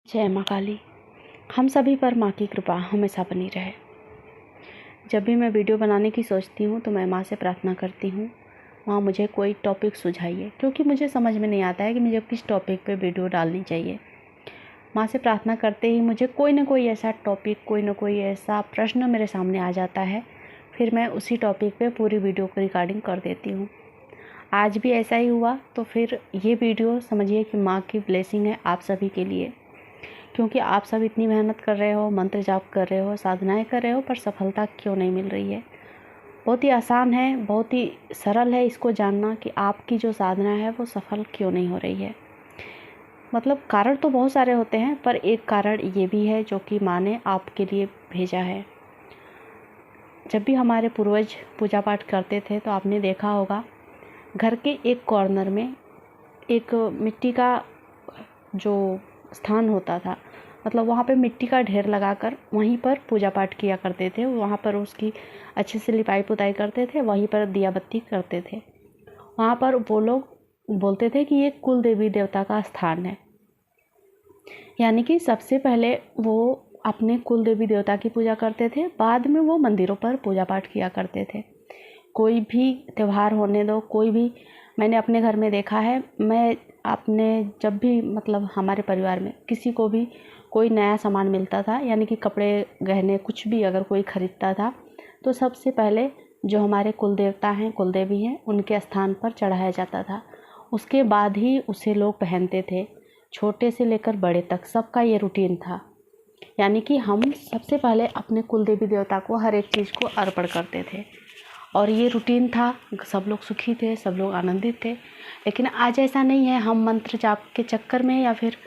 जय माँ काली। हम सभी पर माँ की कृपा हमेशा बनी रहे। जब भी मैं वीडियो बनाने की सोचती हूँ तो मैं माँ से प्रार्थना करती हूँ, माँ मुझे कोई टॉपिक सुझाइए, क्योंकि मुझे समझ में नहीं आता है कि मुझे किस टॉपिक पे वीडियो डालनी चाहिए। माँ से प्रार्थना करते ही मुझे कोई ना कोई ऐसा टॉपिक, कोई ना कोई ऐसा प्रश्न मेरे सामने आ जाता है। फिर मैं उसी टॉपिक पे पूरी वीडियो को रिकॉर्डिंग कर देती हूँ। आज भी ऐसा ही हुआ। तो फिर ये वीडियो समझिए कि माँ की ब्लेसिंग है आप सभी के लिए, क्योंकि आप सब इतनी मेहनत कर रहे हो, मंत्र जाप कर रहे हो, साधनाएं कर रहे हो, पर सफलता क्यों नहीं मिल रही है। बहुत ही आसान है, बहुत ही सरल है इसको जानना कि आपकी जो साधना है वो सफल क्यों नहीं हो रही है। मतलब कारण तो बहुत सारे होते हैं, पर एक कारण ये भी है जो कि माँ ने आपके लिए भेजा है। जब भी हमारे पूर्वज पूजा पाठ करते थे तो आपने देखा होगा, घर के एक कॉर्नर में एक मिट्टी का जो स्थान होता था, मतलब वहाँ पे मिट्टी का ढेर लगाकर वहीं पर पूजा पाठ किया करते थे। वहाँ पर उसकी अच्छे से लिपाई पुताई करते थे, वहीं पर दिया बत्ती करते थे। वहाँ पर वो लोग बोलते थे कि ये कुल देवी देवता का स्थान है, यानी कि सबसे पहले वो अपने कुल देवी देवता की पूजा करते थे, बाद में वो मंदिरों पर पूजा पाठ किया करते थे। कोई भी त्यौहार होने दो, कोई भी, मैंने अपने घर में देखा है, मैं अपने जब भी मतलब हमारे परिवार में किसी को भी कोई नया सामान मिलता था, यानी कि कपड़े गहने कुछ भी अगर कोई ख़रीदता था, तो सबसे पहले जो हमारे कुल देवता हैं, कुल देवी हैं, उनके स्थान पर चढ़ाया जाता था। उसके बाद ही उसे लोग पहनते थे। छोटे से लेकर बड़े तक सबका ये रूटीन था, यानी कि हम सबसे पहले अपने कुल देवी देवता को हर एक चीज़ को अर्पण करते थे और ये रूटीन था। सब लोग सुखी थे, सब लोग आनंदित थे। लेकिन आज ऐसा नहीं है। हम मंत्र जाप के चक्कर में या फिर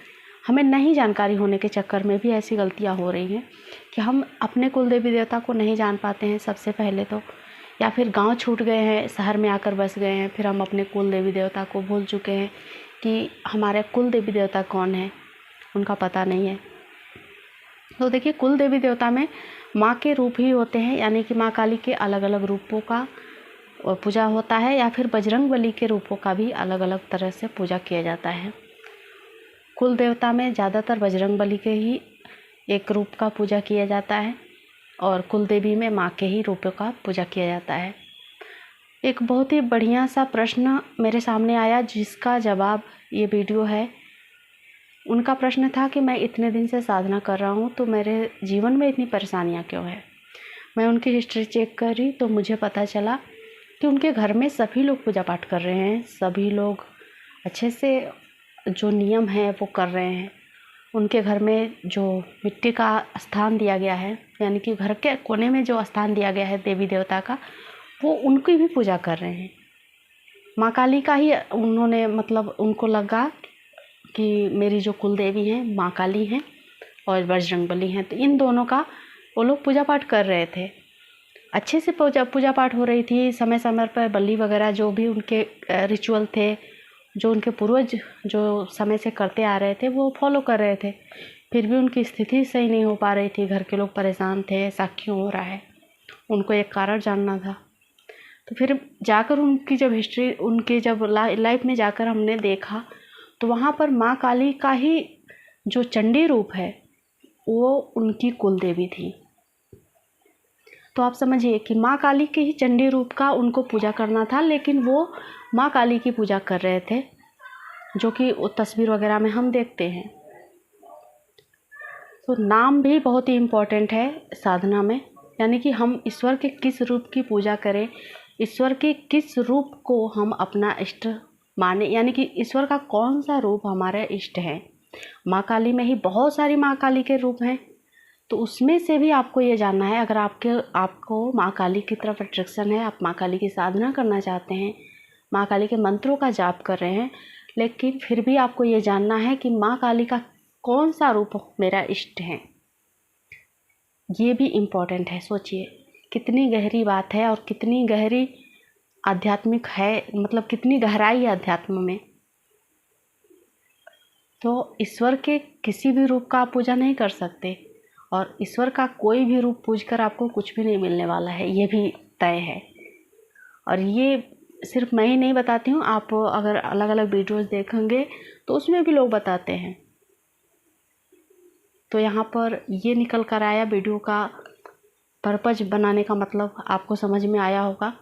हमें नहीं जानकारी होने के चक्कर में भी ऐसी गलतियां हो रही हैं कि हम अपने कुल देवी देवता को नहीं जान पाते हैं सबसे पहले तो, या फिर गांव छूट गए हैं, शहर में आकर बस गए हैं, फिर हम अपने कुल देवी देवता को भूल चुके हैं कि हमारे कुल देवी देवता कौन है, उनका पता नहीं है। तो देखिए, कुल देवी देवता में माँ के रूप ही होते हैं, यानी कि माँ काली के अलग अलग रूपों का पूजा होता है, या फिर बजरंग बली के रूपों का भी अलग अलग तरह से पूजा किया जाता है। कुल देवता में ज़्यादातर बजरंग बली के ही एक रूप का पूजा किया जाता है और कुल देवी में माँ के ही रूपों का पूजा किया जाता है। एक बहुत ही बढ़िया सा प्रश्न मेरे सामने आया, जिसका जवाब ये वीडियो है। उनका प्रश्न था कि मैं इतने दिन से साधना कर रहा हूँ तो मेरे जीवन में इतनी परेशानियाँ क्यों है। मैं उनकी हिस्ट्री चेक करी तो मुझे पता चला कि उनके घर में सभी लोग पूजा पाठ कर रहे हैं, सभी लोग अच्छे से जो नियम है वो कर रहे हैं। उनके घर में जो मिट्टी का स्थान दिया गया है, यानी कि घर के कोने में जो स्थान दिया गया है देवी देवता का, वो उनकी भी पूजा कर रहे हैं। माँ काली का ही उन्होंने, मतलब उनको लगा कि मेरी जो कुल देवी हैं माँ काली हैं और बजरंग बली हैं, तो इन दोनों का वो लोग पूजा पाठ कर रहे थे। अच्छे से पूजा पाठ हो रही थी। समय समय पर बलि वगैरह जो भी उनके रिचुअल थे, जो उनके पूर्वज जो समय से करते आ रहे थे, वो फॉलो कर रहे थे। फिर भी उनकी स्थिति सही नहीं हो पा रही थी। घर के लोग परेशान थे, ऐसा क्यों हो रहा है, उनको एक कारण जानना था। तो फिर जाकर उनकी जब हिस्ट्री, उनके जब लाइफ में जाकर हमने देखा, तो वहाँ पर माँ काली का ही जो चंडी रूप है वो उनकी कुल देवी थी। तो आप समझिए कि माँ काली के ही चंडी रूप का उनको पूजा करना था, लेकिन वो माँ काली की पूजा कर रहे थे, जो कि तस्वीर वगैरह में हम देखते हैं। तो नाम भी बहुत ही इम्पोर्टेंट है साधना में, यानी कि हम ईश्वर के किस रूप की पूजा करें, ईश्वर के किस रूप को हम अपना इष्ट माने, यानी कि ईश्वर का कौन सा रूप हमारा इष्ट है। माँ काली में ही बहुत सारी माँ काली के रूप हैं, तो उसमें से भी आपको ये जानना है। अगर आपको माँ काली की तरफ अट्रैक्शन है, आप माँ काली की साधना करना चाहते हैं, माँ काली के मंत्रों का जाप कर रहे हैं, लेकिन फिर भी आपको ये जानना है कि माँ काली का कौन सा रूप मेरा इष्ट है, ये भी इम्पोर्टेंट है। सोचिए कितनी गहरी बात है और कितनी गहरी आध्यात्मिक है, मतलब कितनी गहराई है अध्यात्म में। तो ईश्वर के किसी भी रूप का आप पूजा नहीं कर सकते, और ईश्वर का कोई भी रूप पूजकर आपको कुछ भी नहीं मिलने वाला है, ये भी तय है। और ये सिर्फ मैं ही नहीं बताती हूँ, आप अगर अलग अलग वीडियोस देखेंगे तो उसमें भी लोग बताते हैं। तो यहाँ पर ये निकल कर आया, वीडियो का पर्पज बनाने का मतलब आपको समझ में आया होगा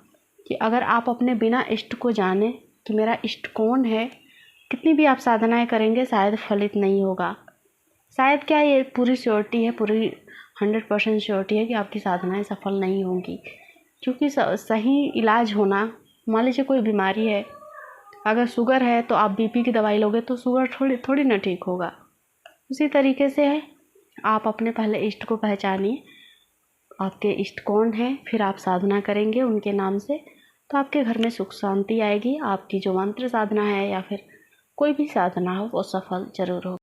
कि अगर आप अपने बिना इष्ट को जाने कि मेरा इष्ट कौन है, कितनी भी आप साधनाएं करेंगे शायद फलित नहीं होगा। शायद क्या, ये पूरी श्योरिटी है, पूरी 100% श्योरिटी है कि आपकी साधनाएं सफल नहीं होंगी। क्योंकि सही इलाज होना, मान लीजिए कोई बीमारी है, अगर शुगर है तो आप बीपी की दवाई लोगे तो शुगर थोड़ी ना ठीक होगा। उसी तरीके से है, आप अपने पहले इष्ट को पहचानिए, आपके इष्ट कौन है, फिर आप साधना करेंगे उनके नाम से, तो आपके घर में सुख शांति आएगी। आपकी जो मंत्र साधना है या फिर कोई भी साधना हो वो सफल जरूर हो।